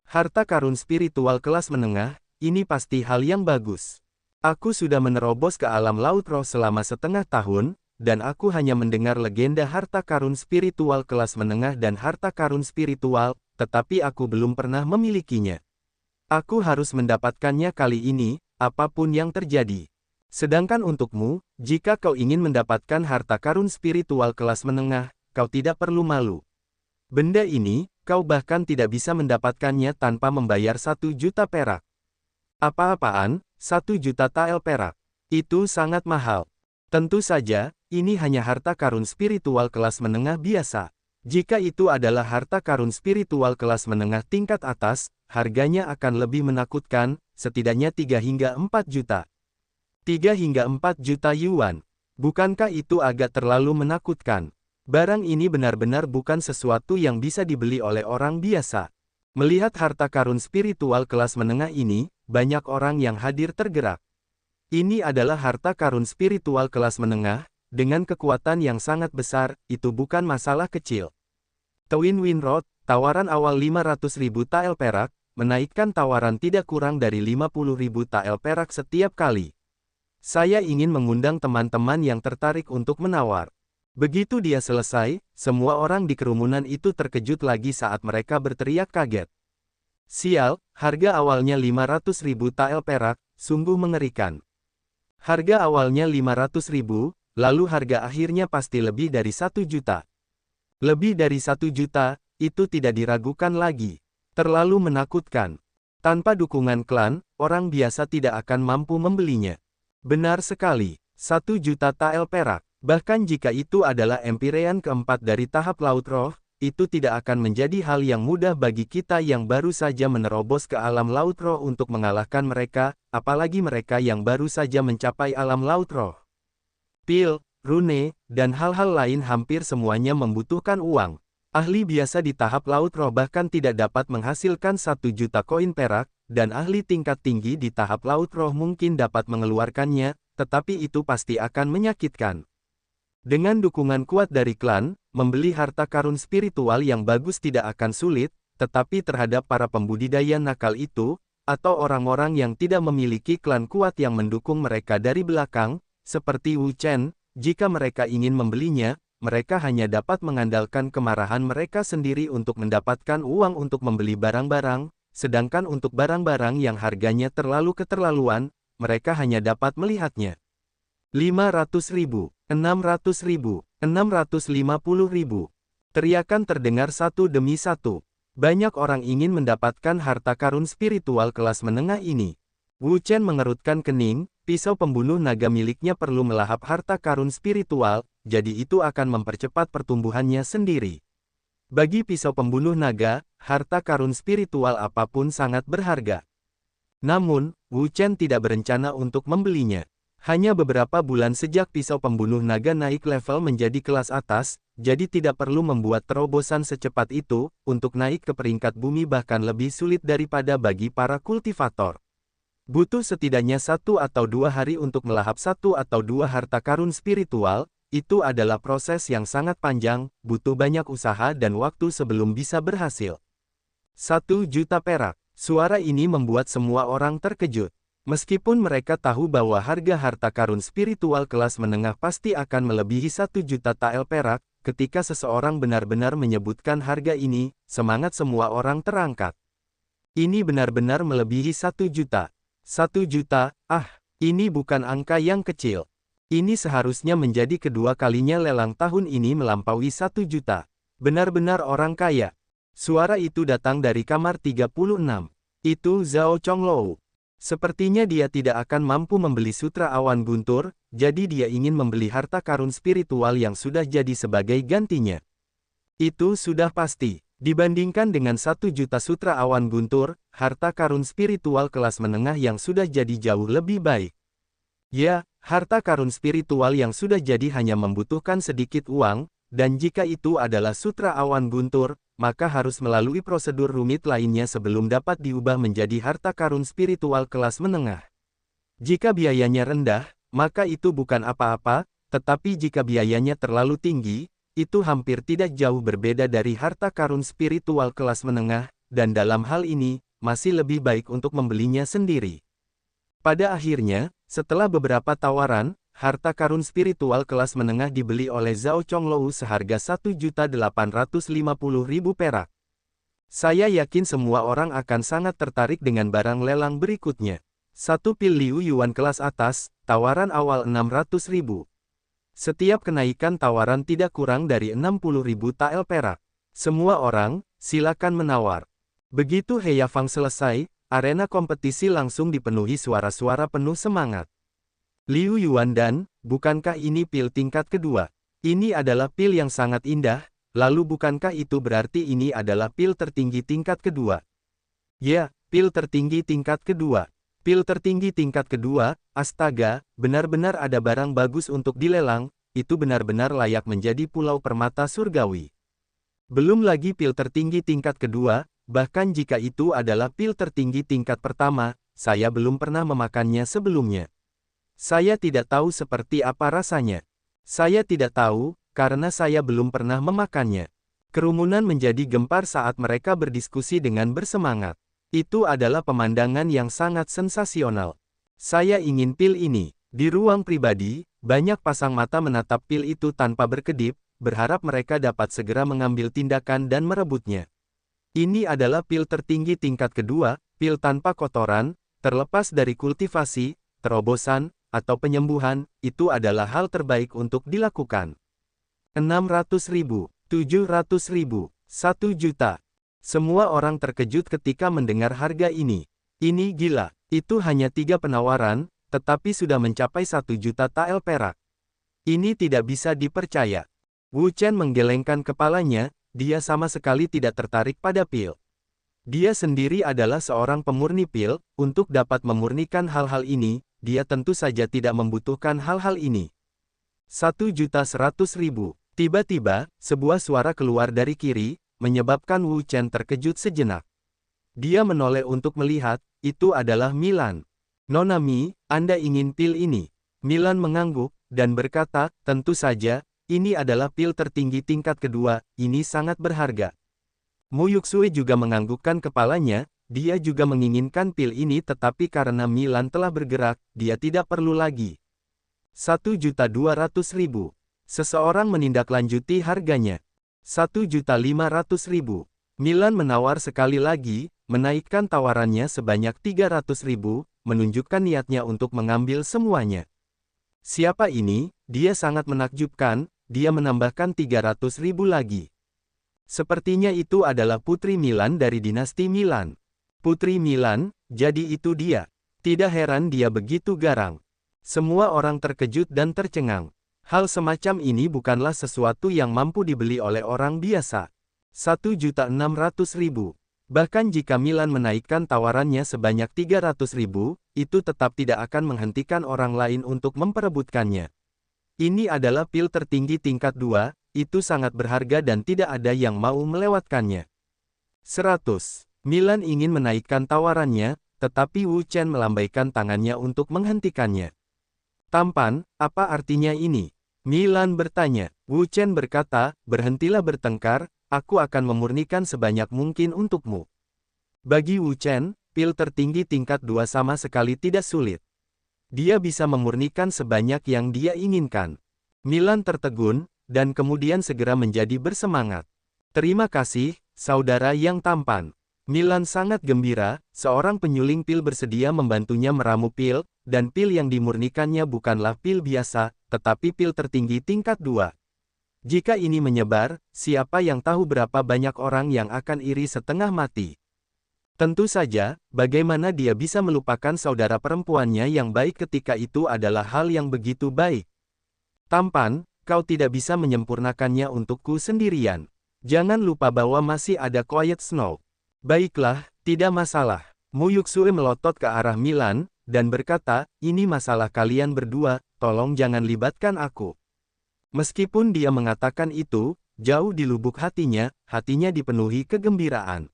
Harta karun spiritual kelas menengah, ini pasti hal yang bagus. Aku sudah menerobos ke alam laut roh selama setengah tahun, dan aku hanya mendengar legenda harta karun spiritual kelas menengah dan harta karun spiritual, tetapi aku belum pernah memilikinya. Aku harus mendapatkannya kali ini, apapun yang terjadi. Sedangkan untukmu, jika kau ingin mendapatkan harta karun spiritual kelas menengah, kau tidak perlu malu. Benda ini, kau bahkan tidak bisa mendapatkannya tanpa membayar 1 juta perak. Apa-apaan, 1 juta tael perak. Itu sangat mahal. Tentu saja, ini hanya harta karun spiritual kelas menengah biasa. Jika itu adalah harta karun spiritual kelas menengah tingkat atas, harganya akan lebih menakutkan, setidaknya 3 hingga 4 juta. 3 hingga 4 juta yuan. Bukankah itu agak terlalu menakutkan? Barang ini benar-benar bukan sesuatu yang bisa dibeli oleh orang biasa. Melihat harta karun spiritual kelas menengah ini, banyak orang yang hadir tergerak. Ini adalah harta karun spiritual kelas menengah, dengan kekuatan yang sangat besar, itu bukan masalah kecil. Twin Winrod, tawaran awal 500.000 tael perak, menaikkan tawaran tidak kurang dari 50.000 tael perak setiap kali. Saya ingin mengundang teman-teman yang tertarik untuk menawar. Begitu dia selesai, semua orang di kerumunan itu terkejut lagi saat mereka berteriak kaget. Sial, harga awalnya 500.000 tael perak, sungguh mengerikan. Harga awalnya 500.000, lalu harga akhirnya pasti lebih dari 1 juta. Lebih dari 1 juta, itu tidak diragukan lagi. Terlalu menakutkan. Tanpa dukungan klan, orang biasa tidak akan mampu membelinya. Benar sekali, 1 juta tael perak. Bahkan jika itu adalah empirean keempat dari tahap laut roh, itu tidak akan menjadi hal yang mudah bagi kita yang baru saja menerobos ke alam laut roh untuk mengalahkan mereka, apalagi mereka yang baru saja mencapai alam laut roh. Pil, rune, dan hal-hal lain hampir semuanya membutuhkan uang. Ahli biasa di tahap laut roh bahkan tidak dapat menghasilkan 1 juta koin perak, dan ahli tingkat tinggi di tahap laut roh mungkin dapat mengeluarkannya, tetapi itu pasti akan menyakitkan. Dengan dukungan kuat dari klan, membeli harta karun spiritual yang bagus tidak akan sulit, tetapi terhadap para pembudidaya nakal itu, atau orang-orang yang tidak memiliki klan kuat yang mendukung mereka dari belakang, seperti Wu Chen, jika mereka ingin membelinya, mereka hanya dapat mengandalkan kemarahan mereka sendiri untuk mendapatkan uang untuk membeli barang-barang, sedangkan untuk barang-barang yang harganya terlalu keterlaluan, mereka hanya dapat melihatnya. 500.000, 600.000, 650.000. Teriakan terdengar satu demi satu. Banyak orang ingin mendapatkan harta karun spiritual kelas menengah ini. Wu Chen mengerutkan kening, pisau pembunuh naga miliknya perlu melahap harta karun spiritual, jadi itu akan mempercepat pertumbuhannya sendiri. Bagi pisau pembunuh naga, harta karun spiritual apapun sangat berharga. Namun, Wu Chen tidak berencana untuk membelinya. Hanya beberapa bulan sejak pisau pembunuh naga naik level menjadi kelas atas, jadi tidak perlu membuat terobosan secepat itu, untuk naik ke peringkat bumi bahkan lebih sulit daripada bagi para kultivator. Butuh setidaknya 1 atau 2 hari untuk melahap 1 atau 2 harta karun spiritual, itu adalah proses yang sangat panjang, butuh banyak usaha dan waktu sebelum bisa berhasil. 1 juta perak. Suara ini membuat semua orang terkejut. Meskipun mereka tahu bahwa harga harta karun spiritual kelas menengah pasti akan melebihi 1 juta tael perak, ketika seseorang benar-benar menyebutkan harga ini, semangat semua orang terangkat. Ini benar-benar melebihi 1 juta. 1 juta, ini bukan angka yang kecil. Ini seharusnya menjadi kedua kalinya lelang tahun ini melampaui 1 juta. Benar-benar orang kaya. Suara itu datang dari kamar 36. Itu Zhao Chonglou. Sepertinya dia tidak akan mampu membeli sutra awan guntur, jadi dia ingin membeli harta karun spiritual yang sudah jadi sebagai gantinya. Itu sudah pasti. Dibandingkan dengan 1 juta sutra awan guntur, harta karun spiritual kelas menengah yang sudah jadi jauh lebih baik. Ya, harta karun spiritual yang sudah jadi hanya membutuhkan sedikit uang, dan jika itu adalah sutra awan guntur, maka harus melalui prosedur rumit lainnya sebelum dapat diubah menjadi harta karun spiritual kelas menengah. Jika biayanya rendah, maka itu bukan apa-apa, tetapi jika biayanya terlalu tinggi, itu hampir tidak jauh berbeda dari harta karun spiritual kelas menengah, dan dalam hal ini, masih lebih baik untuk membelinya sendiri. Pada akhirnya, setelah beberapa tawaran, harta karun spiritual kelas menengah dibeli oleh Zhao Chonglou seharga 1.850.000 perak. Saya yakin semua orang akan sangat tertarik dengan barang lelang berikutnya. Satu pil Liu Yuan kelas atas, tawaran awal 600.000. Setiap kenaikan tawaran tidak kurang dari 60.000 tael perak. Semua orang, silakan menawar. Begitu Heya Fang selesai, arena kompetisi langsung dipenuhi suara-suara penuh semangat. Liu Yuan dan, bukankah ini pil tingkat kedua? Ini adalah pil yang sangat indah, lalu bukankah itu berarti ini adalah pil tertinggi tingkat kedua? Ya, pil tertinggi tingkat kedua. Pil tertinggi tingkat kedua, astaga, benar-benar ada barang bagus untuk dilelang, itu benar-benar layak menjadi pulau permata surgawi. Belum lagi pil tertinggi tingkat kedua, bahkan jika itu adalah pil tertinggi tingkat pertama, saya belum pernah memakannya sebelumnya. Saya tidak tahu seperti apa rasanya. Saya tidak tahu, karena saya belum pernah memakannya. Kerumunan menjadi gempar saat mereka berdiskusi dengan bersemangat. Itu adalah pemandangan yang sangat sensasional. Saya ingin pil ini. Di ruang pribadi, banyak pasang mata menatap pil itu tanpa berkedip, berharap mereka dapat segera mengambil tindakan dan merebutnya. Ini adalah pil tertinggi tingkat kedua, pil tanpa kotoran, terlepas dari kultivasi, terobosan, atau penyembuhan, itu adalah hal terbaik untuk dilakukan. 600.000, 700.000, 1 juta. Semua orang terkejut ketika mendengar harga ini. Ini gila, itu hanya 3 penawaran, tetapi sudah mencapai 1 juta tael perak. Ini tidak bisa dipercaya. Wu Chen menggelengkan kepalanya, dia sama sekali tidak tertarik pada pil. Dia sendiri adalah seorang pemurni pil, untuk dapat memurnikan hal-hal ini, dia tentu saja tidak membutuhkan hal-hal ini. 1.100.000. Tiba-tiba, sebuah suara keluar dari kiri, menyebabkan Wu Chen terkejut sejenak. Dia menoleh untuk melihat, itu adalah Milan. Nona Mi, Anda ingin pil ini? Milan mengangguk, dan berkata, tentu saja, ini adalah pil tertinggi tingkat kedua, ini sangat berharga. Mu Yuxue juga menganggukkan kepalanya, dia juga menginginkan pil ini tetapi karena Milan telah bergerak, dia tidak perlu lagi. 1.200.000. Seseorang menindaklanjuti harganya. 1.500.000. Milan menawar sekali lagi, menaikkan tawarannya sebanyak 300.000, menunjukkan niatnya untuk mengambil semuanya. Siapa ini? Dia sangat menakjubkan, dia menambahkan 300.000 lagi. Sepertinya itu adalah Putri Milan dari dinasti Milan. Putri Milan, jadi itu dia. Tidak heran dia begitu garang. Semua orang terkejut dan tercengang. Hal semacam ini bukanlah sesuatu yang mampu dibeli oleh orang biasa. 1.600.000. Bahkan jika Milan menaikkan tawarannya sebanyak 300.000, itu tetap tidak akan menghentikan orang lain untuk memperebutkannya. Ini adalah pil tertinggi tingkat 2, itu sangat berharga dan tidak ada yang mau melewatkannya. 100. Milan ingin menaikkan tawarannya, tetapi Wu Chen melambaikan tangannya untuk menghentikannya. Tampan, apa artinya ini? Milan bertanya. Wu Chen berkata, berhentilah bertengkar, aku akan memurnikan sebanyak mungkin untukmu. Bagi Wu Chen, pil tertinggi tingkat 2 sama sekali tidak sulit. Dia bisa memurnikan sebanyak yang dia inginkan. Milan tertegun, dan kemudian segera menjadi bersemangat. Terima kasih, saudara yang tampan. Milan sangat gembira, seorang penyuling pil bersedia membantunya meramu pil, dan pil yang dimurnikannya bukanlah pil biasa, tetapi pil tertinggi tingkat 2. Jika ini menyebar, siapa yang tahu berapa banyak orang yang akan iri setengah mati. Tentu saja, bagaimana dia bisa melupakan saudara perempuannya yang baik ketika itu adalah hal yang begitu baik. Tampan, kau tidak bisa menyempurnakannya untukku sendirian. Jangan lupa bahwa masih ada Quiet Snow. Baiklah, tidak masalah. Mu Yuxue melotot ke arah Milan, dan berkata, ini masalah kalian berdua, tolong jangan libatkan aku. Meskipun dia mengatakan itu, jauh di lubuk hatinya dipenuhi kegembiraan.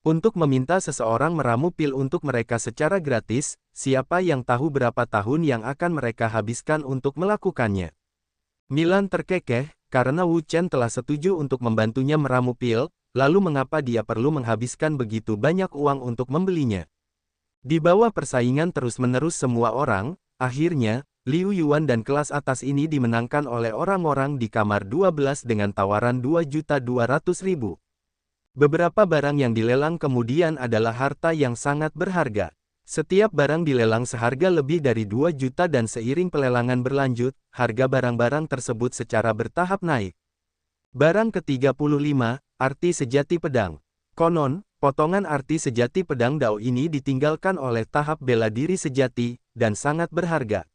Untuk meminta seseorang meramu pil untuk mereka secara gratis, siapa yang tahu berapa tahun yang akan mereka habiskan untuk melakukannya. Milan terkekeh, karena Wu Chen telah setuju untuk membantunya meramu pil, lalu mengapa dia perlu menghabiskan begitu banyak uang untuk membelinya? Di bawah persaingan terus-menerus semua orang, akhirnya, Liu Yuan dan kelas atas ini dimenangkan oleh orang-orang di kamar 12 dengan tawaran 2.200.000. Beberapa barang yang dilelang kemudian adalah harta yang sangat berharga. Setiap barang dilelang seharga lebih dari 2 juta dan seiring pelelangan berlanjut, harga barang-barang tersebut secara bertahap naik. Barang ke-35, arti sejati pedang. Konon, potongan arti sejati pedang Dao ini ditinggalkan oleh tahap bela diri sejati, dan sangat berharga.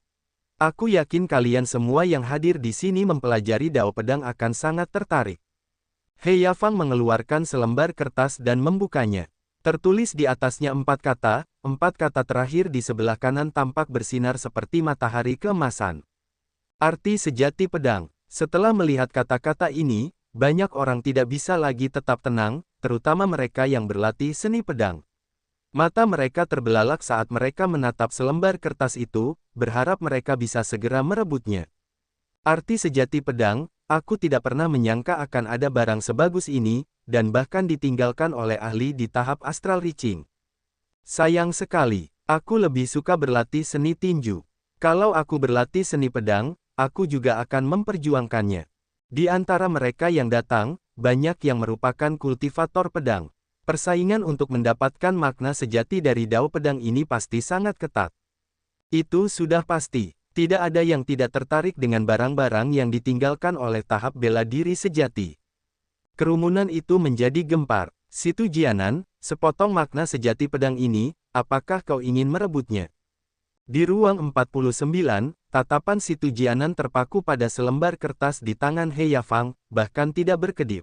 Aku yakin kalian semua yang hadir di sini mempelajari Dao pedang akan sangat tertarik. He Yafang mengeluarkan selembar kertas dan membukanya. Tertulis di atasnya 4 kata terakhir di sebelah kanan tampak bersinar seperti matahari keemasan. Arti sejati pedang. Setelah melihat kata-kata ini, banyak orang tidak bisa lagi tetap tenang, terutama mereka yang berlatih seni pedang. Mata mereka terbelalak saat mereka menatap selembar kertas itu, berharap mereka bisa segera merebutnya. Arti sejati pedang, aku tidak pernah menyangka akan ada barang sebagus ini, dan bahkan ditinggalkan oleh ahli di tahap astral reaching. Sayang sekali, aku lebih suka berlatih seni tinju. Kalau aku berlatih seni pedang, aku juga akan memperjuangkannya. Di antara mereka yang datang, banyak yang merupakan kultivator pedang. Persaingan untuk mendapatkan makna sejati dari Dao pedang ini pasti sangat ketat. Itu sudah pasti. Tidak ada yang tidak tertarik dengan barang-barang yang ditinggalkan oleh tahap bela diri sejati. Kerumunan itu menjadi gempar. Situ Jianan, sepotong makna sejati pedang ini, apakah kau ingin merebutnya? Di ruang 49, tatapan Situ Jianan terpaku pada selembar kertas di tangan He Yafang, bahkan tidak berkedip.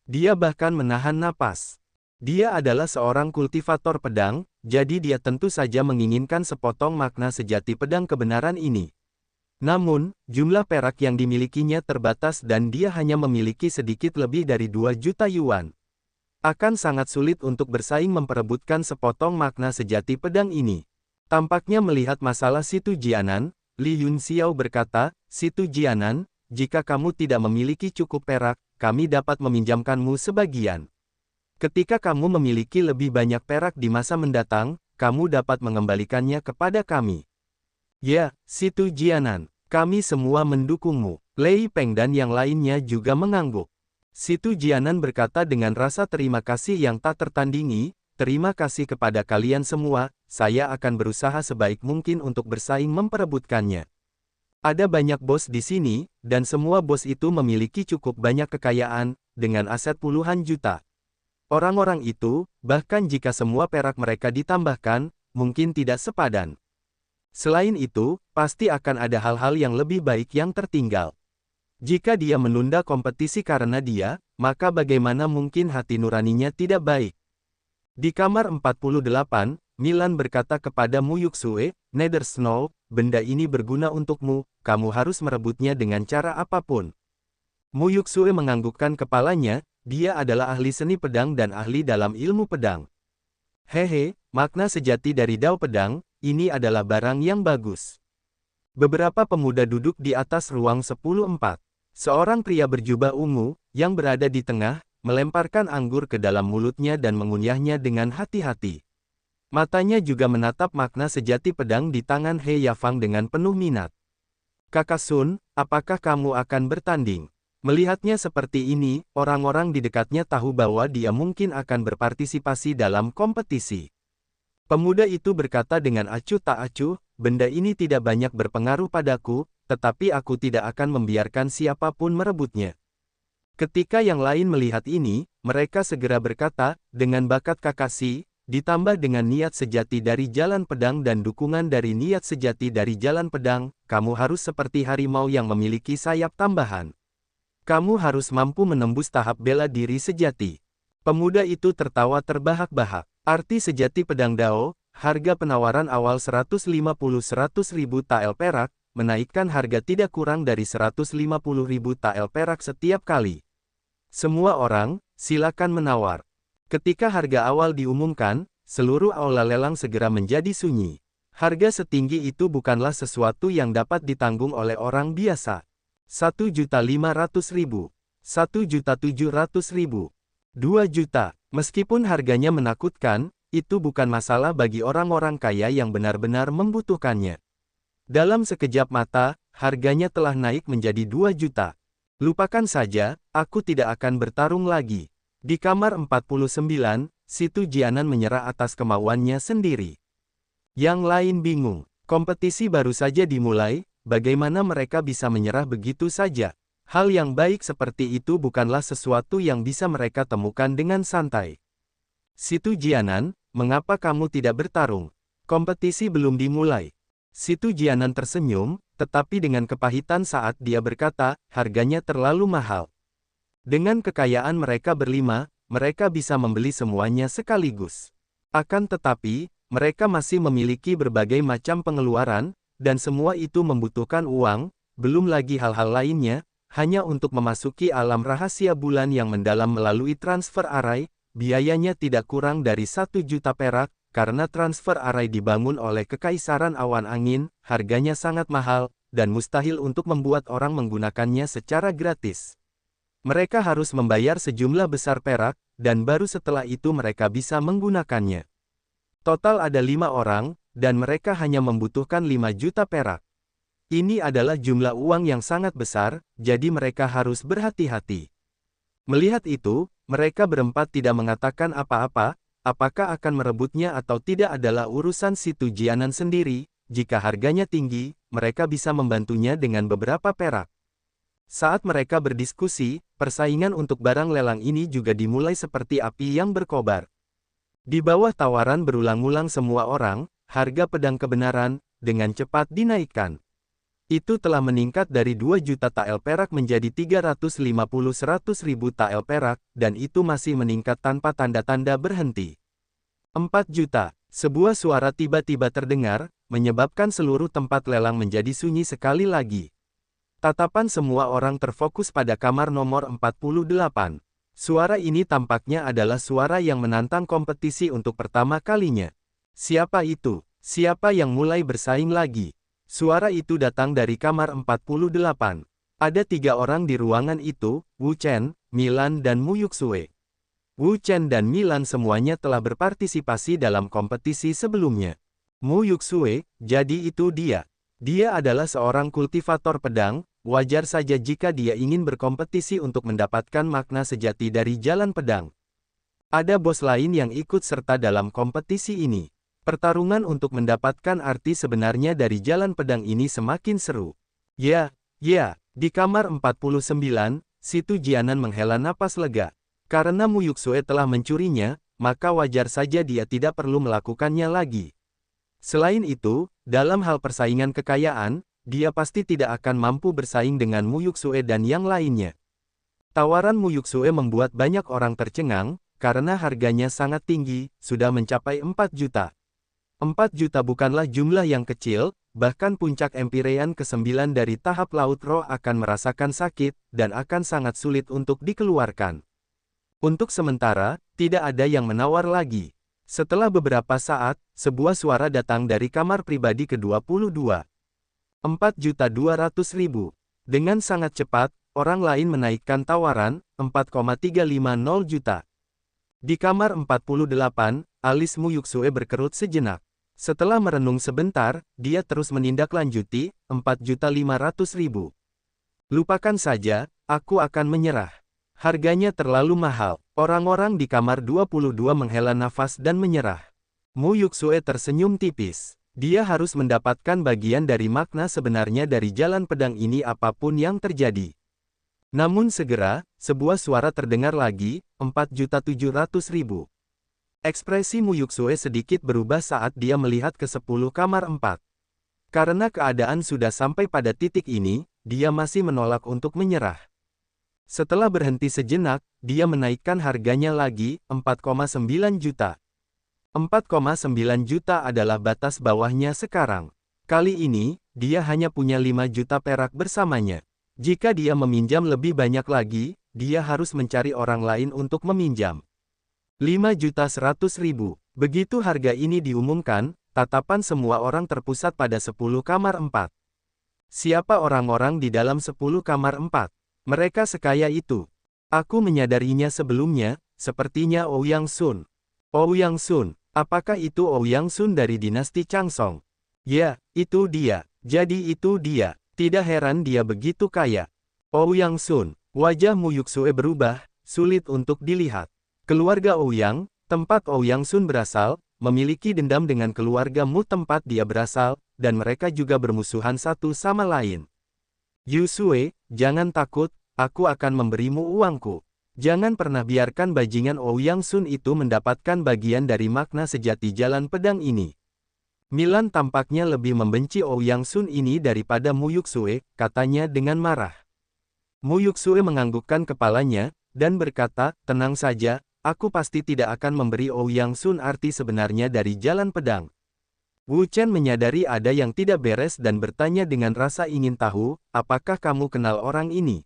Dia bahkan menahan napas. Dia adalah seorang kultivator pedang, jadi dia tentu saja menginginkan sepotong makna sejati pedang kebenaran ini. Namun, jumlah perak yang dimilikinya terbatas dan dia hanya memiliki sedikit lebih dari 2 juta yuan. Akan sangat sulit untuk bersaing memperebutkan sepotong makna sejati pedang ini. Tampaknya melihat masalah Situ Jianan, Li Yunxiao berkata, Situ Jianan, jika kamu tidak memiliki cukup perak, kami dapat meminjamkanmu sebagian. Ketika kamu memiliki lebih banyak perak di masa mendatang, kamu dapat mengembalikannya kepada kami. Ya, Situ Jianan. Kami semua mendukungmu. Lei Peng dan yang lainnya juga mengangguk. Situ Jianan berkata dengan rasa terima kasih yang tak tertandingi, terima kasih kepada kalian semua, saya akan berusaha sebaik mungkin untuk bersaing memperebutkannya. Ada banyak bos di sini, dan semua bos itu memiliki cukup banyak kekayaan, dengan aset puluhan juta. Orang-orang itu, bahkan jika semua perak mereka ditambahkan, mungkin tidak sepadan. Selain itu, pasti akan ada hal-hal yang lebih baik yang tertinggal. Jika dia menunda kompetisi karena dia, maka bagaimana mungkin hati nuraninya tidak baik? Di kamar 48, Milan berkata kepada Mu Yuxue, Nether Snow, benda ini berguna untukmu, kamu harus merebutnya dengan cara apapun. Mu Yuxue menganggukkan kepalanya, dia adalah ahli seni pedang dan ahli dalam ilmu pedang. Hehe, makna sejati dari Dao pedang, ini adalah barang yang bagus. Beberapa pemuda duduk di atas ruang 10-4. Seorang pria berjubah ungu, yang berada di tengah, melemparkan anggur ke dalam mulutnya dan mengunyahnya dengan hati-hati. Matanya juga menatap makna sejati pedang di tangan He Yafang dengan penuh minat. Kakak Sun, apakah kamu akan bertanding? Melihatnya seperti ini, orang-orang di dekatnya tahu bahwa dia mungkin akan berpartisipasi dalam kompetisi. Pemuda itu berkata dengan acuh tak acuh, benda ini tidak banyak berpengaruh padaku, tetapi aku tidak akan membiarkan siapapun merebutnya. Ketika yang lain melihat ini, mereka segera berkata, dengan bakat Kakashi, ditambah dengan niat sejati dari jalan pedang dan dukungan dari niat sejati dari jalan pedang, kamu harus seperti harimau yang memiliki sayap tambahan. Kamu harus mampu menembus tahap bela diri sejati. Pemuda itu tertawa terbahak-bahak. Arti sejati pedang Dao, harga penawaran awal 150.000 tael perak, menaikkan harga tidak kurang dari 150.000 tael perak setiap kali. Semua orang, silakan menawar. Ketika harga awal diumumkan, seluruh aula lelang segera menjadi sunyi. Harga setinggi itu bukanlah sesuatu yang dapat ditanggung oleh orang biasa. 1.500.000, 1.700.000. 2 juta. Meskipun harganya menakutkan, itu bukan masalah bagi orang-orang kaya yang benar-benar membutuhkannya. Dalam sekejap mata, harganya telah naik menjadi 2 juta. Lupakan saja, aku tidak akan bertarung lagi. Di kamar 49, Situ Jianan menyerah atas kemauannya sendiri. Yang lain bingung. Kompetisi baru saja dimulai, bagaimana mereka bisa menyerah begitu saja? Hal yang baik seperti itu bukanlah sesuatu yang bisa mereka temukan dengan santai. Situ Jianan, mengapa kamu tidak bertarung? Kompetisi belum dimulai. Situ Jianan tersenyum, tetapi dengan kepahitan saat dia berkata, harganya terlalu mahal. Dengan kekayaan mereka berlima, mereka bisa membeli semuanya sekaligus. Akan tetapi, mereka masih memiliki berbagai macam pengeluaran, dan semua itu membutuhkan uang, belum lagi hal-hal lainnya, hanya untuk memasuki alam rahasia bulan yang mendalam melalui transfer array, biayanya tidak kurang dari 1 juta perak, karena transfer array dibangun oleh Kekaisaran Awan Angin, harganya sangat mahal, dan mustahil untuk membuat orang menggunakannya secara gratis. Mereka harus membayar sejumlah besar perak, dan baru setelah itu mereka bisa menggunakannya. Total ada 5 orang, dan mereka hanya membutuhkan 5 juta perak. Ini adalah jumlah uang yang sangat besar, jadi mereka harus berhati-hati. Melihat itu, mereka berempat tidak mengatakan apa-apa, apakah akan merebutnya atau tidak adalah urusan Situ Jianan sendiri, jika harganya tinggi, mereka bisa membantunya dengan beberapa perak. Saat mereka berdiskusi, persaingan untuk barang lelang ini juga dimulai seperti api yang berkobar. Di bawah tawaran berulang-ulang semua orang, harga pedang kebenaran, dengan cepat dinaikkan. Itu telah meningkat dari 2 juta tael perak menjadi 350-100 ribu tael perak, dan itu masih meningkat tanpa tanda-tanda berhenti. 4 juta. Sebuah suara tiba-tiba terdengar, menyebabkan seluruh tempat lelang menjadi sunyi sekali lagi. Tatapan semua orang terfokus pada kamar nomor 48. Suara ini tampaknya adalah suara yang menantang kompetisi untuk pertama kalinya. Siapa itu? Siapa yang mulai bersaing lagi? Suara itu datang dari kamar 48. Ada 3 orang di ruangan itu, Wu Chen, Milan dan Mu Yuxue. Wu Chen dan Milan semuanya telah berpartisipasi dalam kompetisi sebelumnya. Mu Yuxue, jadi itu dia. Dia adalah seorang kultivator pedang, wajar saja jika dia ingin berkompetisi untuk mendapatkan makna sejati dari jalan pedang. Ada bos lain yang ikut serta dalam kompetisi ini. Pertarungan untuk mendapatkan arti sebenarnya dari jalan pedang ini semakin seru. Ya, di kamar 49, Situ Jianan menghela napas lega. Karena Mu Yuxue telah mencurinya, maka wajar saja dia tidak perlu melakukannya lagi. Selain itu, dalam hal persaingan kekayaan, dia pasti tidak akan mampu bersaing dengan Mu Yuxue dan yang lainnya. Tawaran Mu Yuxue membuat banyak orang tercengang, karena harganya sangat tinggi, sudah mencapai 4 juta. 4 juta bukanlah jumlah yang kecil, bahkan puncak Empyrean ke-9 dari tahap Laut Roh akan merasakan sakit, dan akan sangat sulit untuk dikeluarkan. Untuk sementara, tidak ada yang menawar lagi. Setelah beberapa saat, sebuah suara datang dari kamar pribadi ke-22. 4.200.000. Dengan sangat cepat, orang lain menaikkan tawaran, 4,350 juta. Di kamar 48, alis Mu Yuxue berkerut sejenak. Setelah merenung sebentar, dia terus menindaklanjuti, 4.500.000. Lupakan saja, aku akan menyerah. Harganya terlalu mahal. Orang-orang di kamar 22 menghela nafas dan menyerah. Mu Yuxue tersenyum tipis. Dia harus mendapatkan bagian dari makna sebenarnya dari jalan pedang ini apapun yang terjadi. Namun segera, sebuah suara terdengar lagi, 4.700.000. Ekspresi Mu Yuxue sedikit berubah saat dia melihat ke 10 kamar 4. Karena keadaan sudah sampai pada titik ini, dia masih menolak untuk menyerah. Setelah berhenti sejenak, dia menaikkan harganya lagi, 4,9 juta. 4,9 juta adalah batas bawahnya sekarang. Kali ini, dia hanya punya 5 juta perak bersamanya. Jika dia meminjam lebih banyak lagi, dia harus mencari orang lain untuk meminjam. 5.100.000. Begitu harga ini diumumkan, tatapan semua orang terpusat pada 10 kamar 4. Siapa orang-orang di dalam 10 kamar 4? Mereka sekaya itu. Aku menyadarinya sebelumnya, sepertinya Ouyang Sun. Ouyang Sun, apakah itu Ouyang Sun dari dinasti Changsong? Ya, itu dia. Jadi itu dia. Tidak heran dia begitu kaya. Ouyang Sun, wajah Mu Yuxue berubah, sulit untuk dilihat. Keluarga Ouyang, tempat Ouyang Sun berasal, memiliki dendam dengan keluarga Mu tempat dia berasal, dan mereka juga bermusuhan satu sama lain. Yusue, jangan takut, aku akan memberimu uangku. Jangan pernah biarkan bajingan Ouyang Sun itu mendapatkan bagian dari makna sejati jalan pedang ini. Milan tampaknya lebih membenci Ouyang Sun ini daripada Mu Yuxue, katanya dengan marah. Mu Yuxue menganggukkan kepalanya, dan berkata, tenang saja, aku pasti tidak akan memberi Ouyang Sun arti sebenarnya dari jalan pedang. Wu Chen menyadari ada yang tidak beres dan bertanya dengan rasa ingin tahu, apakah kamu kenal orang ini?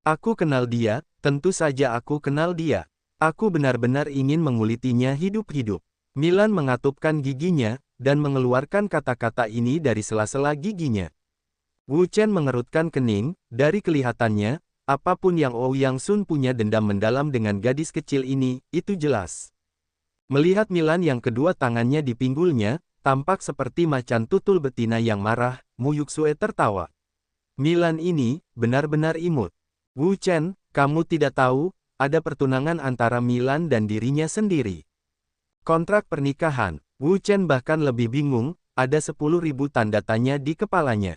Aku kenal dia, tentu saja aku kenal dia. Aku benar-benar ingin mengulitinya hidup-hidup. Milan mengatupkan giginya, dan mengeluarkan kata-kata ini dari sela-sela giginya. Wu Chen mengerutkan kening, dari kelihatannya, apapun yang Ouyang Sun punya dendam mendalam dengan gadis kecil ini, itu jelas. Melihat Milan yang kedua tangannya di pinggulnya, tampak seperti macan tutul betina yang marah, Mu Yuxue tertawa. Milan ini, benar-benar imut. Wu Chen, kamu tidak tahu, ada pertunangan antara Milan dan dirinya sendiri. Kontrak pernikahan. Wu Chen bahkan lebih bingung, ada 10.000 tanda tanya di kepalanya.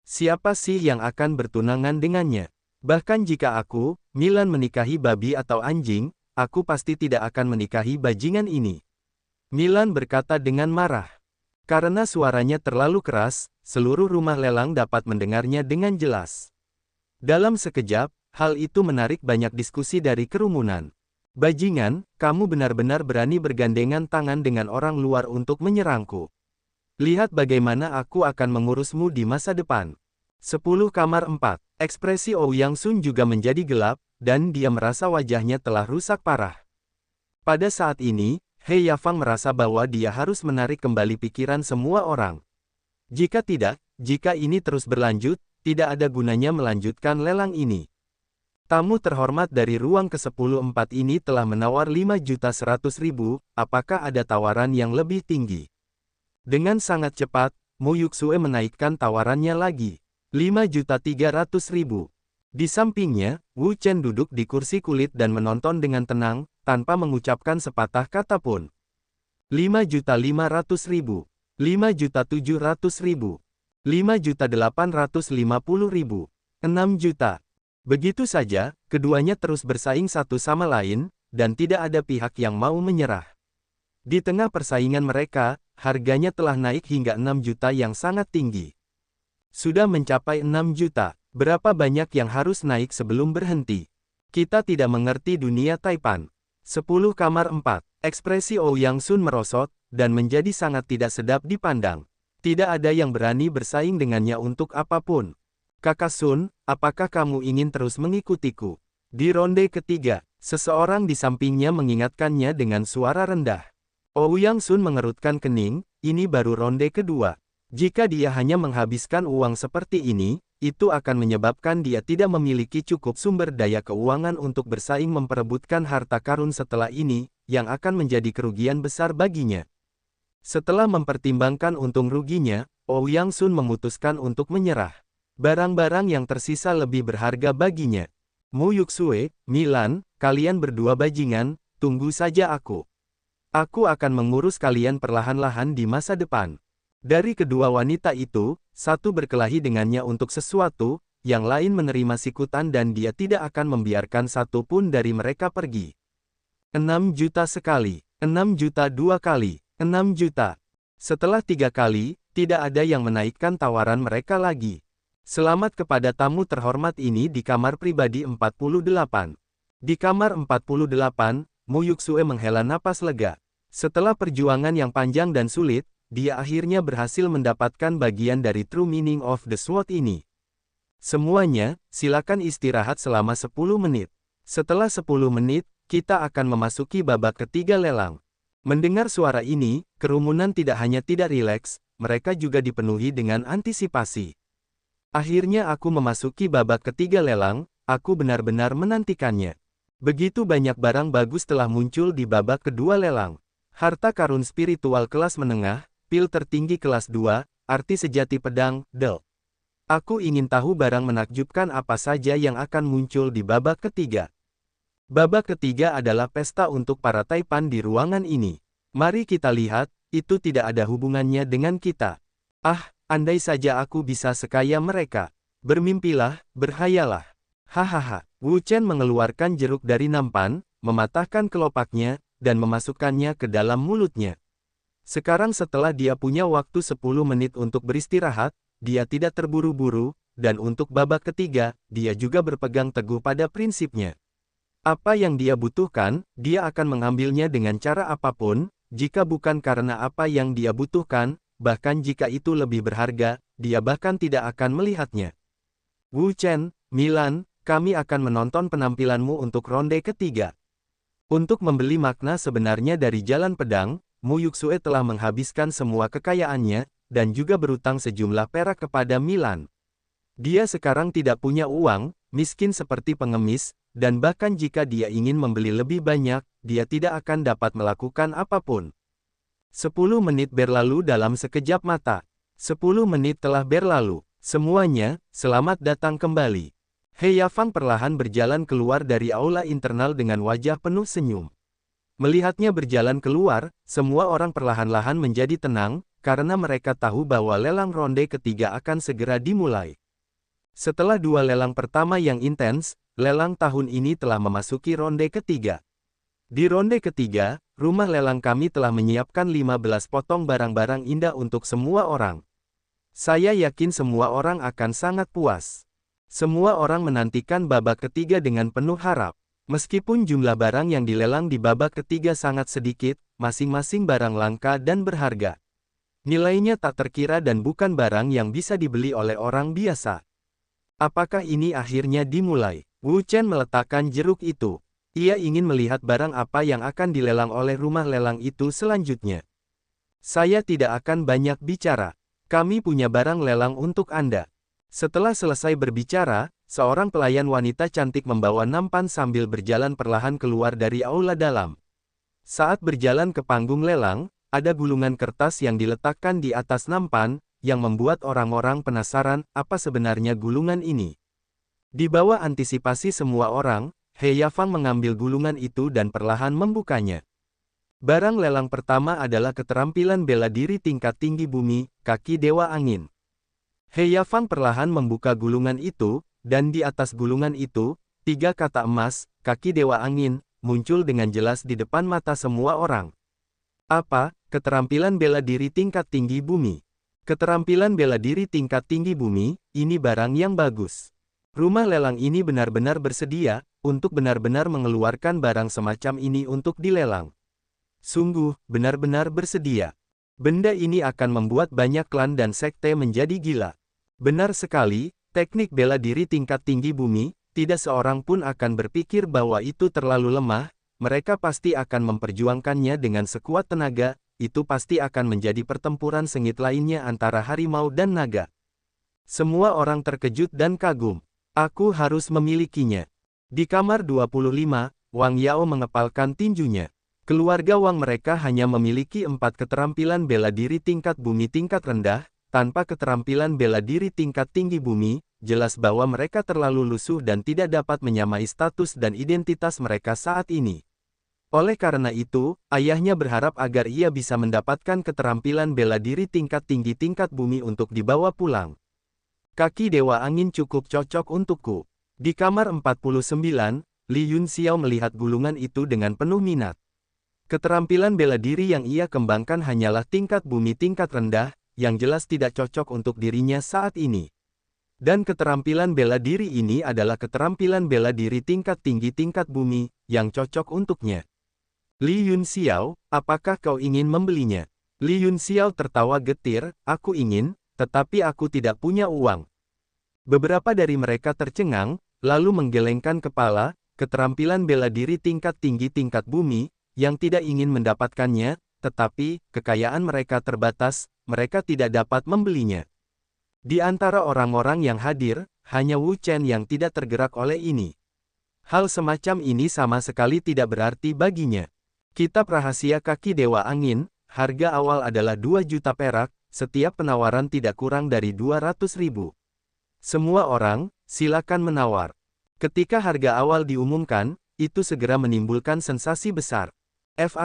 Siapa sih yang akan bertunangan dengannya? Bahkan jika aku, Milan menikahi babi atau anjing, aku pasti tidak akan menikahi bajingan ini. Milan berkata dengan marah. Karena suaranya terlalu keras, seluruh rumah lelang dapat mendengarnya dengan jelas. Dalam sekejap, hal itu menarik banyak diskusi dari kerumunan. Bajingan, kamu benar-benar berani bergandengan tangan dengan orang luar untuk menyerangku. Lihat bagaimana aku akan mengurusmu di masa depan. 10 kamar 4. Ekspresi Ouyang Sun juga menjadi gelap, dan dia merasa wajahnya telah rusak parah. Pada saat ini, He Yafang merasa bahwa dia harus menarik kembali pikiran semua orang. Jika tidak, jika ini terus berlanjut, tidak ada gunanya melanjutkan lelang ini. Tamu terhormat dari ruang ke-10-4 ini telah menawar 5.100.000, apakah ada tawaran yang lebih tinggi? Dengan sangat cepat, Mu Yuxue menaikkan tawarannya lagi. 5.300.000. Di sampingnya, Wu Chen duduk di kursi kulit dan menonton dengan tenang, tanpa mengucapkan sepatah kata pun. 5.500.000. 5.700.000. 5.850.000. 6 juta. Begitu saja, keduanya terus bersaing satu sama lain, dan tidak ada pihak yang mau menyerah. Di tengah persaingan mereka, harganya telah naik hingga 6 juta yang sangat tinggi. Sudah mencapai 6 juta, berapa banyak yang harus naik sebelum berhenti? Kita tidak mengerti dunia Taipan. 10 kamar 4, ekspresi Ouyang Sun merosot, dan menjadi sangat tidak sedap dipandang. Tidak ada yang berani bersaing dengannya untuk apapun. Kakak Sun, apakah kamu ingin terus mengikutiku? Di ronde ketiga, seseorang di sampingnya mengingatkannya dengan suara rendah. Ouyang Sun mengerutkan kening, ini baru ronde kedua. Jika dia hanya menghabiskan uang seperti ini, itu akan menyebabkan dia tidak memiliki cukup sumber daya keuangan untuk bersaing memperebutkan harta karun setelah ini, yang akan menjadi kerugian besar baginya. Setelah mempertimbangkan untung ruginya, Ouyang Sun memutuskan untuk menyerah. Barang-barang yang tersisa lebih berharga baginya. Mu Yuxue, Milan, kalian berdua bajingan, tunggu saja aku. Aku akan mengurus kalian perlahan-lahan di masa depan. Dari kedua wanita itu, satu berkelahi dengannya untuk sesuatu, yang lain menerima sikutan dan dia tidak akan membiarkan satu pun dari mereka pergi. 6 juta sekali, 6 juta 2 kali, 6 juta. Setelah 3 kali, tidak ada yang menaikkan tawaran mereka lagi. Selamat kepada tamu terhormat ini di kamar pribadi 48. Di kamar 48, Mu Yuxue menghela napas lega. Setelah perjuangan yang panjang dan sulit, dia akhirnya berhasil mendapatkan bagian dari True Meaning of the Sword ini. Semuanya, silakan istirahat selama 10 menit. Setelah 10 menit, kita akan memasuki babak ketiga lelang. Mendengar suara ini, kerumunan tidak hanya tidak rileks, mereka juga dipenuhi dengan antisipasi. Akhirnya aku memasuki babak ketiga lelang, aku benar-benar menantikannya. Begitu banyak barang bagus telah muncul di babak kedua lelang. Harta karun spiritual kelas menengah, pil tertinggi kelas 2, arti sejati pedang, Del. Aku ingin tahu barang menakjubkan apa saja yang akan muncul di babak ketiga. Babak ketiga adalah pesta untuk para taipan di ruangan ini. Mari kita lihat, itu tidak ada hubungannya dengan kita. Ah, andai saja aku bisa sekaya mereka. Bermimpilah, berhayalah. Hahaha. Wu Chen mengeluarkan jeruk dari nampan, mematahkan kelopaknya, dan memasukkannya ke dalam mulutnya. Sekarang setelah dia punya waktu 10 menit untuk beristirahat, dia tidak terburu-buru, dan untuk babak ketiga, dia juga berpegang teguh pada prinsipnya. Apa yang dia butuhkan, dia akan mengambilnya dengan cara apapun, jika bukan karena apa yang dia butuhkan, bahkan jika itu lebih berharga, dia bahkan tidak akan melihatnya. Wu Chen, Milan, kami akan menonton penampilanmu untuk ronde ketiga. Untuk membeli makna sebenarnya dari Jalan Pedang, Mu Yuxue telah menghabiskan semua kekayaannya, dan juga berutang sejumlah perak kepada Milan. Dia sekarang tidak punya uang, miskin seperti pengemis, dan bahkan jika dia ingin membeli lebih banyak, dia tidak akan dapat melakukan apapun. 10 menit berlalu dalam sekejap mata. 10 menit telah berlalu. Semuanya, selamat datang kembali. He Yafang perlahan berjalan keluar dari aula internal dengan wajah penuh senyum. Melihatnya berjalan keluar, semua orang perlahan-lahan menjadi tenang, karena mereka tahu bahwa lelang ronde ketiga akan segera dimulai. Setelah 2 lelang pertama yang intens, lelang tahun ini telah memasuki ronde ketiga. Di ronde ketiga, rumah lelang kami telah menyiapkan 15 potong barang-barang indah untuk semua orang. Saya yakin semua orang akan sangat puas. Semua orang menantikan babak ketiga dengan penuh harap. Meskipun jumlah barang yang dilelang di babak ketiga sangat sedikit, masing-masing barang langka dan berharga. Nilainya tak terkira dan bukan barang yang bisa dibeli oleh orang biasa. Apakah ini akhirnya dimulai? Wu Chen meletakkan jeruk itu. Ia ingin melihat barang apa yang akan dilelang oleh rumah lelang itu selanjutnya. Saya tidak akan banyak bicara. Kami punya barang lelang untuk Anda. Setelah selesai berbicara, seorang pelayan wanita cantik membawa nampan sambil berjalan perlahan keluar dari aula dalam. Saat berjalan ke panggung lelang, ada gulungan kertas yang diletakkan di atas nampan, yang membuat orang-orang penasaran apa sebenarnya gulungan ini. Di bawah antisipasi semua orang, He Yafang mengambil gulungan itu dan perlahan membukanya. Barang lelang pertama adalah keterampilan bela diri tingkat tinggi bumi, kaki Dewa Angin. He Yafang perlahan membuka gulungan itu, dan di atas gulungan itu, 3 kata emas, kaki Dewa Angin, muncul dengan jelas di depan mata semua orang. Apa? Keterampilan bela diri tingkat tinggi bumi. Keterampilan bela diri tingkat tinggi bumi, ini barang yang bagus. Rumah lelang ini benar-benar bersedia, untuk benar-benar mengeluarkan barang semacam ini untuk dilelang. Sungguh, benar-benar bersedia. Benda ini akan membuat banyak klan dan sekte menjadi gila. Benar sekali, teknik bela diri tingkat tinggi bumi, tidak seorang pun akan berpikir bahwa itu terlalu lemah, mereka pasti akan memperjuangkannya dengan sekuat tenaga, itu pasti akan menjadi pertempuran sengit lainnya antara harimau dan naga. Semua orang terkejut dan kagum. Aku harus memilikinya. Di kamar 25, Wang Yao mengepalkan tinjunya. Keluarga Wang mereka hanya memiliki 4 keterampilan bela diri tingkat bumi tingkat rendah, tanpa keterampilan bela diri tingkat tinggi bumi, jelas bahwa mereka terlalu lusuh dan tidak dapat menyamai status dan identitas mereka saat ini. Oleh karena itu, ayahnya berharap agar ia bisa mendapatkan keterampilan bela diri tingkat tinggi tingkat bumi untuk dibawa pulang. Kaki Dewa Angin cukup cocok untukku. Di kamar 49, Li Yunxiao melihat gulungan itu dengan penuh minat. Keterampilan bela diri yang ia kembangkan hanyalah tingkat bumi tingkat rendah, yang jelas tidak cocok untuk dirinya saat ini. Dan keterampilan bela diri ini adalah keterampilan bela diri tingkat tinggi tingkat bumi, yang cocok untuknya. Li Yunxiao, apakah kau ingin membelinya? Li Yunxiao tertawa getir, aku ingin, tetapi aku tidak punya uang. Beberapa dari mereka tercengang, lalu menggelengkan kepala, keterampilan bela diri tingkat tinggi tingkat bumi, yang tidak ingin mendapatkannya, tetapi, kekayaan mereka terbatas, mereka tidak dapat membelinya. Di antara orang-orang yang hadir, hanya Wu Chen yang tidak tergerak oleh ini. Hal semacam ini sama sekali tidak berarti baginya. Kitab rahasia kaki Dewa Angin, harga awal adalah 2 juta perak, setiap penawaran tidak kurang dari 200.000. Semua orang, silakan menawar. Ketika harga awal diumumkan, itu segera menimbulkan sensasi besar. F***,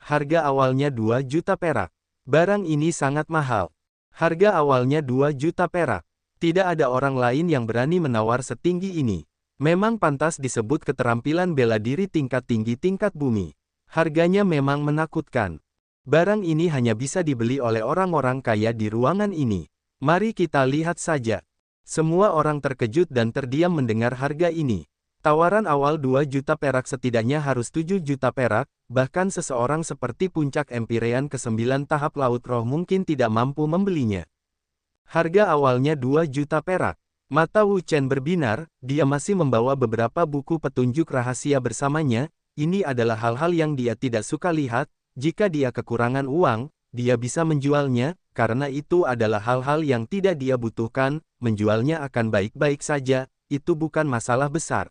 harga awalnya 2 juta perak. Barang ini sangat mahal. Harga awalnya 2 juta perak. Tidak ada orang lain yang berani menawar setinggi ini. Memang pantas disebut keterampilan bela diri tingkat tinggi tingkat bumi. Harganya memang menakutkan. Barang ini hanya bisa dibeli oleh orang-orang kaya di ruangan ini. Mari kita lihat saja. Semua orang terkejut dan terdiam mendengar harga ini. Tawaran awal 2 juta perak setidaknya harus 7 juta perak, bahkan seseorang seperti puncak Empirean ke-9 tahap Laut Roh mungkin tidak mampu membelinya. Harga awalnya 2 juta perak. Mata Wu Chen berbinar, dia masih membawa beberapa buku petunjuk rahasia bersamanya. Ini adalah hal-hal yang dia tidak suka lihat. Jika dia kekurangan uang, dia bisa menjualnya, karena itu adalah hal-hal yang tidak dia butuhkan. Menjualnya akan baik-baik saja, itu bukan masalah besar.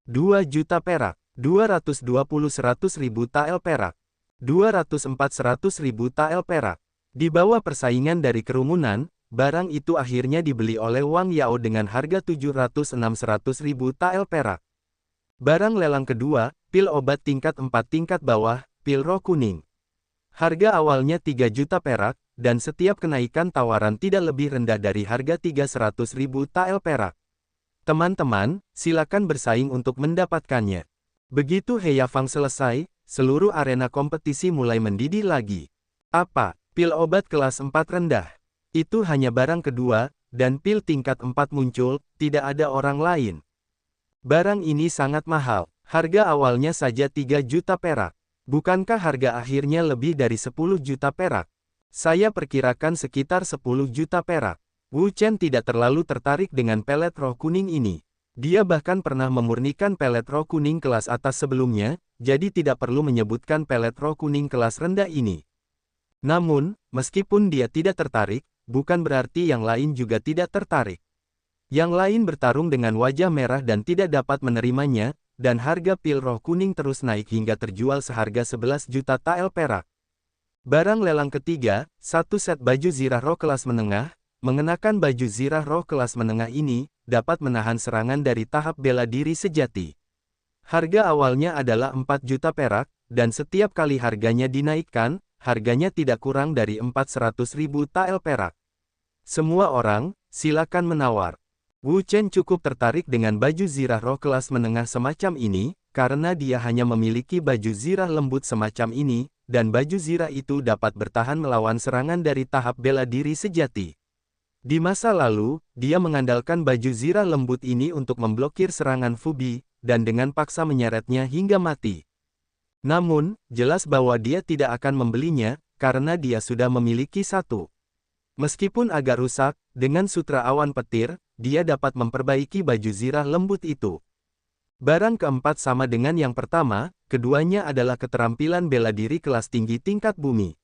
2 juta perak, 220-100.000 tael perak, 204-100.000 tael perak. Di bawah persaingan dari kerumunan, barang itu akhirnya dibeli oleh Wang Yao dengan harga 706-100.000 tael perak. Barang lelang kedua, pil obat tingkat 4 tingkat bawah, pil roh kuning. Harga awalnya 3 juta perak, dan setiap kenaikan tawaran tidak lebih rendah dari harga 300.000 tael perak. Teman-teman, silakan bersaing untuk mendapatkannya. Begitu He Yafang selesai, seluruh arena kompetisi mulai mendidih lagi. Apa? Pil obat kelas 4 rendah. Itu hanya barang kedua, dan pil tingkat 4 muncul, tidak ada orang lain. Barang ini sangat mahal, harga awalnya saja 3 juta perak. Bukankah harga akhirnya lebih dari 10 juta perak? Saya perkirakan sekitar 10 juta perak. Wu Chen tidak terlalu tertarik dengan pelet roh kuning ini. Dia bahkan pernah memurnikan pelet roh kuning kelas atas sebelumnya, jadi tidak perlu menyebutkan pelet roh kuning kelas rendah ini. Namun, meskipun dia tidak tertarik, bukan berarti yang lain juga tidak tertarik. Yang lain bertarung dengan wajah merah dan tidak dapat menerimanya, dan harga pil roh kuning terus naik hingga terjual seharga 11 juta tael perak. Barang lelang ketiga, satu set baju zirah roh kelas menengah. Mengenakan baju zirah roh kelas menengah ini, dapat menahan serangan dari tahap bela diri sejati. Harga awalnya adalah 4 juta perak, dan setiap kali harganya dinaikkan, harganya tidak kurang dari 400.000 tael perak. Semua orang, silakan menawar. Wu Chen cukup tertarik dengan baju zirah roh kelas menengah semacam ini, karena dia hanya memiliki baju zirah lembut semacam ini, dan baju zirah itu dapat bertahan melawan serangan dari tahap bela diri sejati. Di masa lalu, dia mengandalkan baju zirah lembut ini untuk memblokir serangan Fubi, dan dengan paksa menyeretnya hingga mati. Namun, jelas bahwa dia tidak akan membelinya, karena dia sudah memiliki satu. Meskipun agak rusak, dengan sutra awan petir, dia dapat memperbaiki baju zirah lembut itu. Barang keempat sama dengan yang pertama, keduanya adalah keterampilan bela diri kelas tinggi tingkat bumi.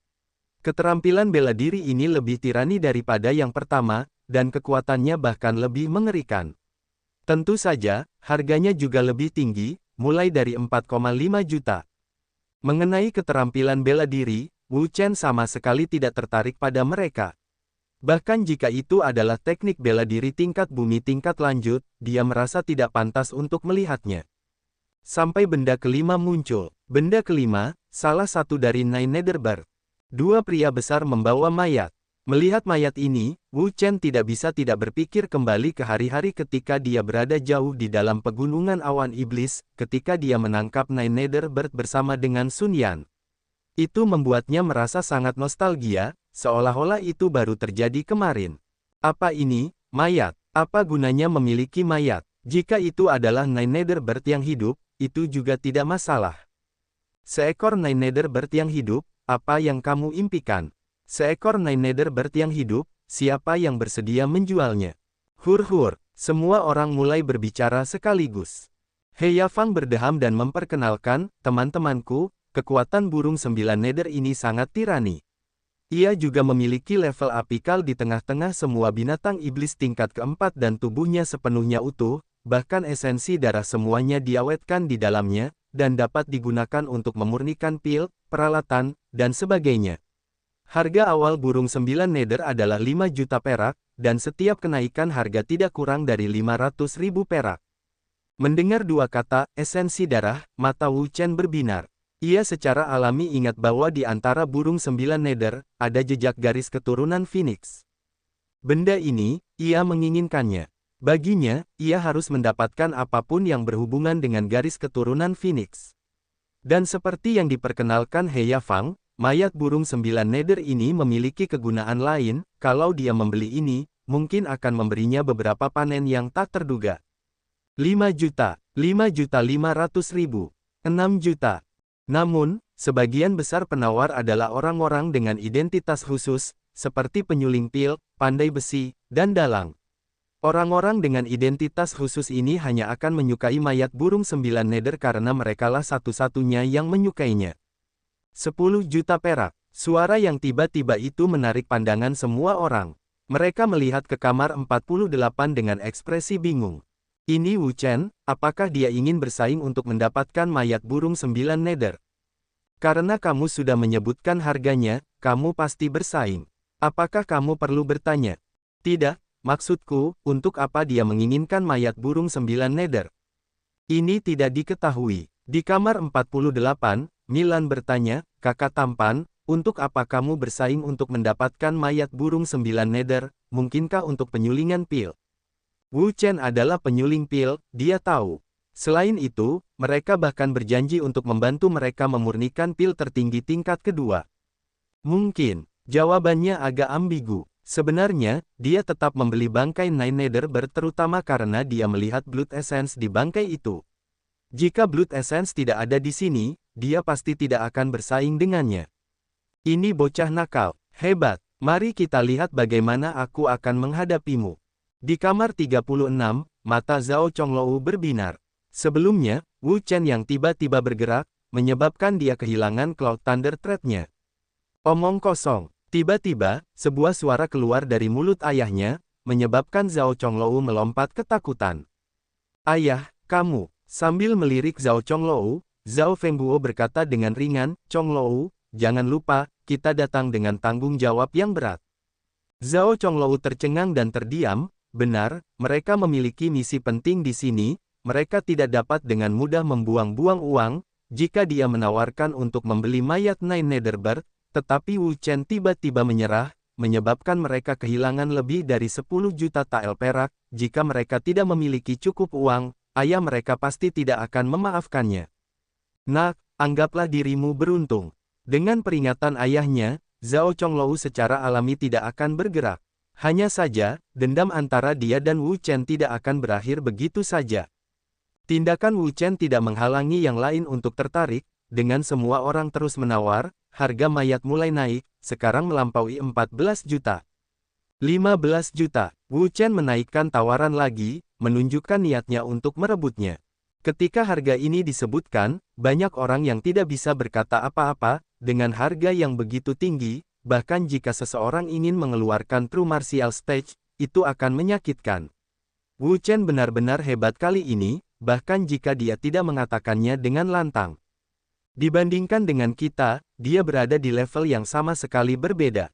Keterampilan bela diri ini lebih tirani daripada yang pertama, dan kekuatannya bahkan lebih mengerikan. Tentu saja, harganya juga lebih tinggi, mulai dari 4,5 juta. Mengenai keterampilan bela diri, Wu Chen sama sekali tidak tertarik pada mereka. Bahkan jika itu adalah teknik bela diri tingkat bumi tingkat lanjut, dia merasa tidak pantas untuk melihatnya. Sampai benda kelima muncul. Benda kelima, salah satu dari Nine Netherburg. Dua pria besar membawa mayat. Melihat mayat ini, Wu Chen tidak bisa tidak berpikir kembali ke hari-hari ketika dia berada jauh di dalam pegunungan awan iblis, ketika dia menangkap Nine Netherburg bersama dengan Sun Yan. Itu membuatnya merasa sangat nostalgia, seolah-olah itu baru terjadi kemarin. Apa ini, mayat? Apa gunanya memiliki mayat? Jika itu adalah Nine Netherburg yang hidup, itu juga tidak masalah. Seekor Nine Netherburg yang hidup, apa yang kamu impikan? Seekor Nine Netherburg yang hidup, siapa yang bersedia menjualnya? Hur-hur, semua orang mulai berbicara sekaligus. He Yafang berdeham dan memperkenalkan, teman-temanku, kekuatan burung 9 nether ini sangat tirani. Ia juga memiliki level apikal di tengah-tengah semua binatang iblis tingkat keempat dan tubuhnya sepenuhnya utuh, bahkan esensi darah semuanya diawetkan di dalamnya, dan dapat digunakan untuk memurnikan pil, peralatan, dan sebagainya. Harga awal burung 9 nether adalah 5 juta perak, dan setiap kenaikan harga tidak kurang dari 500.000 perak. Mendengar dua kata, esensi darah, mata Wu Chen berbinar. Ia secara alami ingat bahwa di antara burung 9 nether, ada jejak garis keturunan Phoenix. Benda ini, ia menginginkannya. Baginya, ia harus mendapatkan apapun yang berhubungan dengan garis keturunan Phoenix. Dan seperti yang diperkenalkan Heya Fang, mayat burung 9 nether ini memiliki kegunaan lain. Kalau dia membeli ini, mungkin akan memberinya beberapa panen yang tak terduga. 5 juta, 5.500.000, 6 juta. Namun, sebagian besar penawar adalah orang-orang dengan identitas khusus, seperti penyuling pil, pandai besi, dan dalang. Orang-orang dengan identitas khusus ini hanya akan menyukai mayat burung 9 nether karena merekalah satu-satunya yang menyukainya. 10 juta perak. Suara yang tiba-tiba itu menarik pandangan semua orang. Mereka melihat ke kamar 48 dengan ekspresi bingung. Ini Wu Chen, apakah dia ingin bersaing untuk mendapatkan mayat burung 9 nether? Karena kamu sudah menyebutkan harganya, kamu pasti bersaing. Apakah kamu perlu bertanya? Tidak. Maksudku, untuk apa dia menginginkan mayat burung 9 nether? Ini tidak diketahui. Di kamar 48, Milan bertanya, kakak tampan, untuk apa kamu bersaing untuk mendapatkan mayat burung 9 nether, mungkinkah untuk penyulingan pil? Wu Chen adalah penyuling pil, dia tahu. Selain itu, mereka bahkan berjanji untuk membantu mereka memurnikan pil tertinggi tingkat kedua. Mungkin, jawabannya agak ambigu. Sebenarnya, dia tetap membeli bangkai Nine Nether terutama karena dia melihat Blood Essence di bangkai itu. Jika Blood Essence tidak ada di sini, dia pasti tidak akan bersaing dengannya. Ini bocah nakal, hebat. Mari kita lihat bagaimana aku akan menghadapimu. Di kamar 36, mata Zhao Chonglou berbinar. Sebelumnya, Wu Chen yang tiba-tiba bergerak, menyebabkan dia kehilangan Cloud Thunder Thread-nya. Omong kosong. Tiba-tiba, sebuah suara keluar dari mulut ayahnya, menyebabkan Zhao Chonglou melompat ketakutan. Ayah, kamu. Sambil melirik Zhao Chonglou, Zhao Fengguo berkata dengan ringan, Chonglou, jangan lupa, kita datang dengan tanggung jawab yang berat. Zhao Chonglou tercengang dan terdiam, benar, mereka memiliki misi penting di sini, mereka tidak dapat dengan mudah membuang-buang uang, jika dia menawarkan untuk membeli mayat Nine Nether Bird. Tetapi Wu Chen tiba-tiba menyerah, menyebabkan mereka kehilangan lebih dari 10 juta tael perak. Jika mereka tidak memiliki cukup uang, ayah mereka pasti tidak akan memaafkannya. Nak, anggaplah dirimu beruntung. Dengan peringatan ayahnya, Zhao Chonglou secara alami tidak akan bergerak. Hanya saja, dendam antara dia dan Wu Chen tidak akan berakhir begitu saja. Tindakan Wu Chen tidak menghalangi yang lain untuk tertarik, dengan semua orang terus menawar. Harga mayat mulai naik, sekarang melampaui 14 juta. 15 juta. Wu Chen menaikkan tawaran lagi, menunjukkan niatnya untuk merebutnya. Ketika harga ini disebutkan, banyak orang yang tidak bisa berkata apa-apa, dengan harga yang begitu tinggi, bahkan jika seseorang ingin mengeluarkan True Martial Stage, itu akan menyakitkan. Wu Chen benar-benar hebat kali ini, bahkan jika dia tidak mengatakannya dengan lantang. Dibandingkan dengan kita, dia berada di level yang sama sekali berbeda.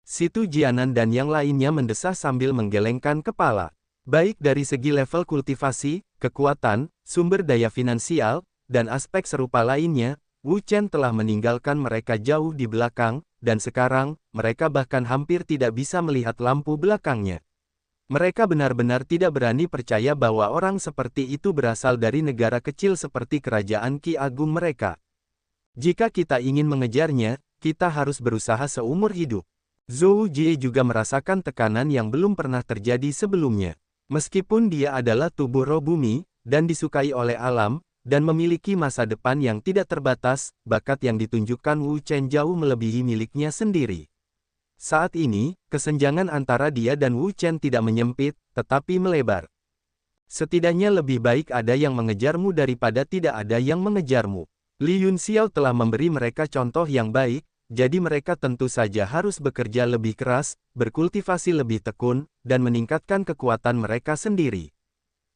Situ Jianan dan yang lainnya mendesah sambil menggelengkan kepala. Baik dari segi level kultivasi, kekuatan, sumber daya finansial, dan aspek serupa lainnya, Wu Chen telah meninggalkan mereka jauh di belakang, dan sekarang, mereka bahkan hampir tidak bisa melihat lampu belakangnya. Mereka benar-benar tidak berani percaya bahwa orang seperti itu berasal dari negara kecil seperti kerajaan Qi Agung mereka. Jika kita ingin mengejarnya, kita harus berusaha seumur hidup. Zhou Jie juga merasakan tekanan yang belum pernah terjadi sebelumnya. Meskipun dia adalah tubuh roh bumi, dan disukai oleh alam, dan memiliki masa depan yang tidak terbatas, bakat yang ditunjukkan Wu Chen jauh melebihi miliknya sendiri. Saat ini, kesenjangan antara dia dan Wu Chen tidak menyempit, tetapi melebar. Setidaknya lebih baik ada yang mengejarmu daripada tidak ada yang mengejarmu. Li Yunxiao telah memberi mereka contoh yang baik, jadi mereka tentu saja harus bekerja lebih keras, berkultivasi lebih tekun, dan meningkatkan kekuatan mereka sendiri.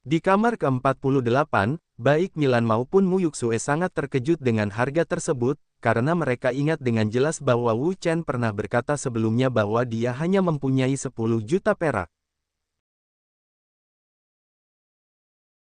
Di kamar ke-48, baik Milan maupun Mu Yuxue sangat terkejut dengan harga tersebut, karena mereka ingat dengan jelas bahwa Wu Chen pernah berkata sebelumnya bahwa dia hanya mempunyai 10 juta perak.